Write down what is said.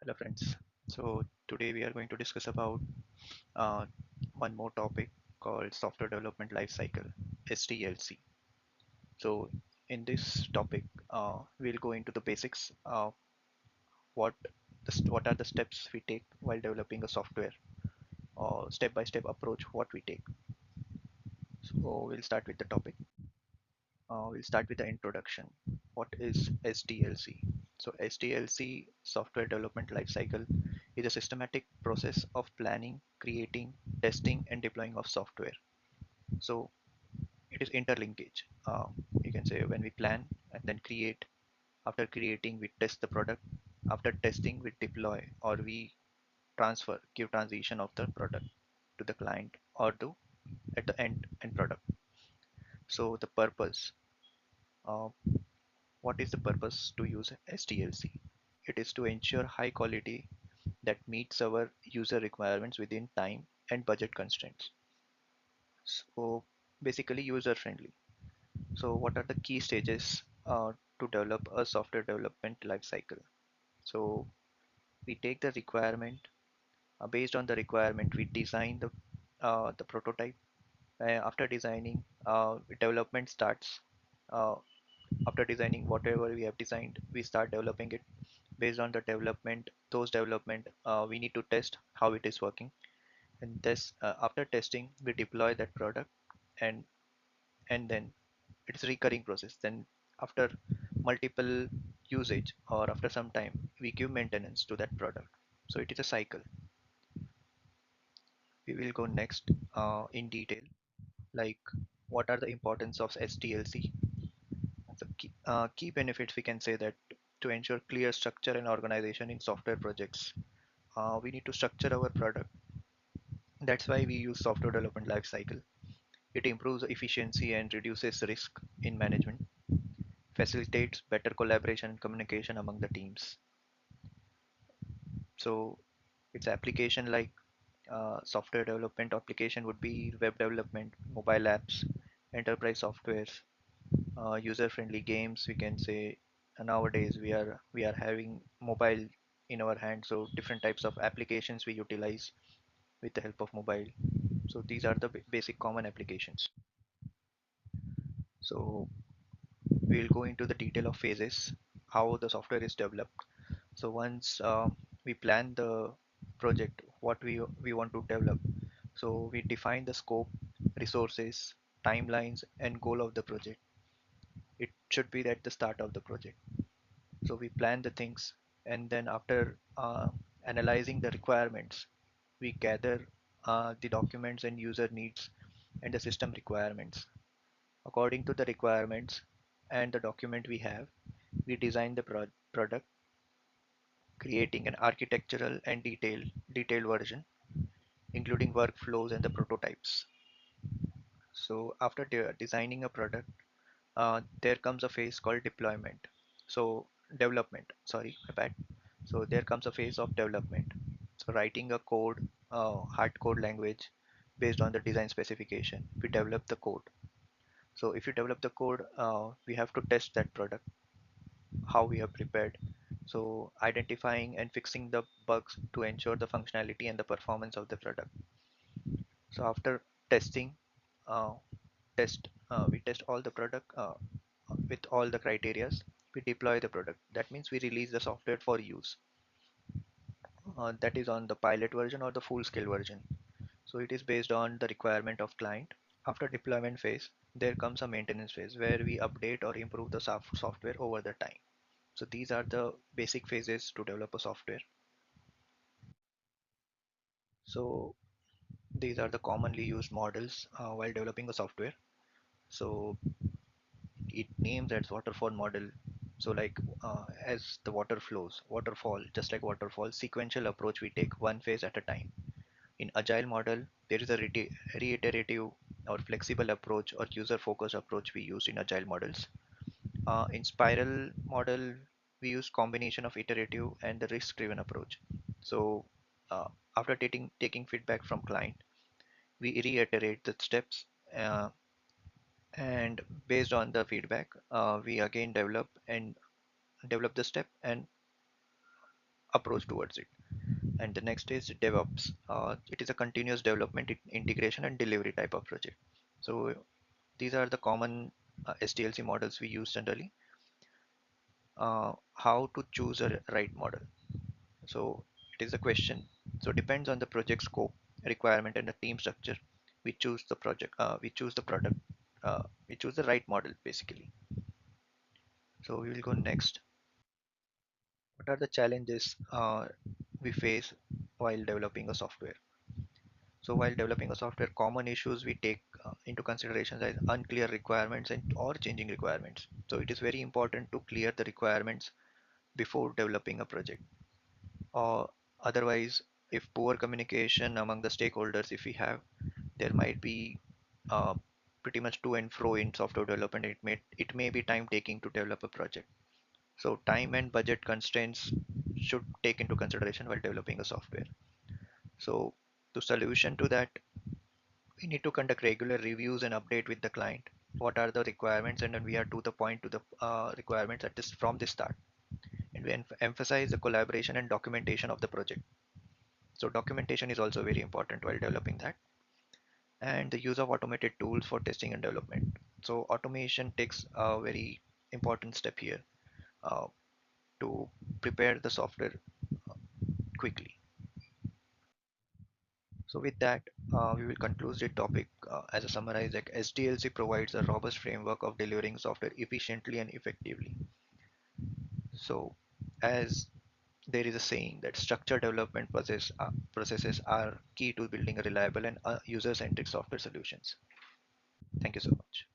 Hello friends. So today we are going to discuss about uh, one more topic called software development lifecycle SDLC. So in this topic we'll go into the basics of what what are the steps we take while developing a software or step-by-step approach what we take. So we'll start with the topic. We'll start with the introduction. What is SDLC? So SDLC, Software Development Lifecycle, is a systematic process of planning, creating, testing, and deploying of software. So it is interlinkage. You can say when we plan and then create. After creating, we test the product. After testing, we deploy or we give transition of the product to the client or to at the end product. So the purpose. Uh, What is the purpose to use SDLC? It is to ensure high quality that meets our user requirements within time and budget constraints. So basically user friendly. So what are the key stages to develop a software development lifecycle? So we take the requirement. Based on the requirement, we design the prototype. After designing, development starts. Uh, After designing whatever we have designed, we start developing it. Based on the development, those development, we need to test how it is working. And this, after testing, we deploy that product, and then it's a recurring process. Then after multiple usage or after some time, we give maintenance to that product. So it is a cycle. We will go next in detail, like what are the importance of SDLC. So key benefits, we can say that to ensure clear structure and organization in software projects, we need to structure our product. That's why we use software development lifecycle. It improves efficiency and reduces risk in management, facilitates better collaboration and communication among the teams. So its application, like software development application would be web development, mobile apps, enterprise softwares, user-friendly games. We can say nowadays we are having mobile in our hand, so different types of applications we utilize with the help of mobile. So these are the basic common applications. So we'll go into the detail of phases, how the software is developed. So once we plan the project, what we want to develop, so we define the scope, resources, timelines, and goal of the project. It should be at the start of the project. So we plan the things, and then after analyzing the requirements, we gather the documents and user needs and the system requirements. According to the requirements and the document we have, we design the product, creating an architectural and detailed version, including workflows and the prototypes. So after designing a product, there comes a phase called deployment. So development, sorry, my bad. So there comes a phase of development. So writing a code, hard code language based on the design specification, we develop the code. So if you develop the code, we have to test that product, how we have prepared. So identifying and fixing the bugs to ensure the functionality and the performance of the product. So after testing, uh, we test all the product with all the criterias. We deploy the product. That means we release the software for use. That is on the pilot version or the full scale version. So it is based on the requirement of client. After deployment phase, there comes a maintenance phase where we update or improve the software over the time. So these are the basic phases to develop a software. So these are the commonly used models while developing a software. So it names as waterfall model. So like as the water flows, waterfall, just like waterfall, sequential approach, we take one phase at a time. In agile model, there is a reiterative or flexible approach or user focused approach we use in agile models. In spiral model, we use combination of iterative and the risk driven approach. So uh, after taking feedback from client, we reiterate the steps, uh, and based on the feedback, we again develop the step, and approach towards it. And the next is DevOps. It is a continuous development, integration, and delivery type of project. So these are the common SDLC models we use generally. How to choose a right model? So it is a question. So depends on the project scope, requirement, and the team structure. We choose the project. We choose the product. We choose the right model basically. So we will go next. What are the challenges we face while developing a software? So while developing a software, common issues we take into consideration as unclear requirements and or changing requirements. So it is very important to clear the requirements before developing a project. Or otherwise, if poor communication among the stakeholders, if we have, there might be uh, pretty much to and fro in software development. It may be time taking to develop a project. So time and budget constraints should take into consideration while developing a software. So the solution to that, we need to conduct regular reviews and update with the client. What are the requirements, and then we are to the point to the requirements at this from the start. And we emphasize the collaboration and documentation of the project. So documentation is also very important while developing that, and the use of automated tools for testing and development. So automation takes a very important step here uh, to prepare the software quickly. So with that, we will conclude the topic as a summarize. Like SDLC provides a robust framework of delivering software efficiently and effectively. So as there is a saying that structured development processes are key to building a reliable and user-centric software solutions. Thank you so much.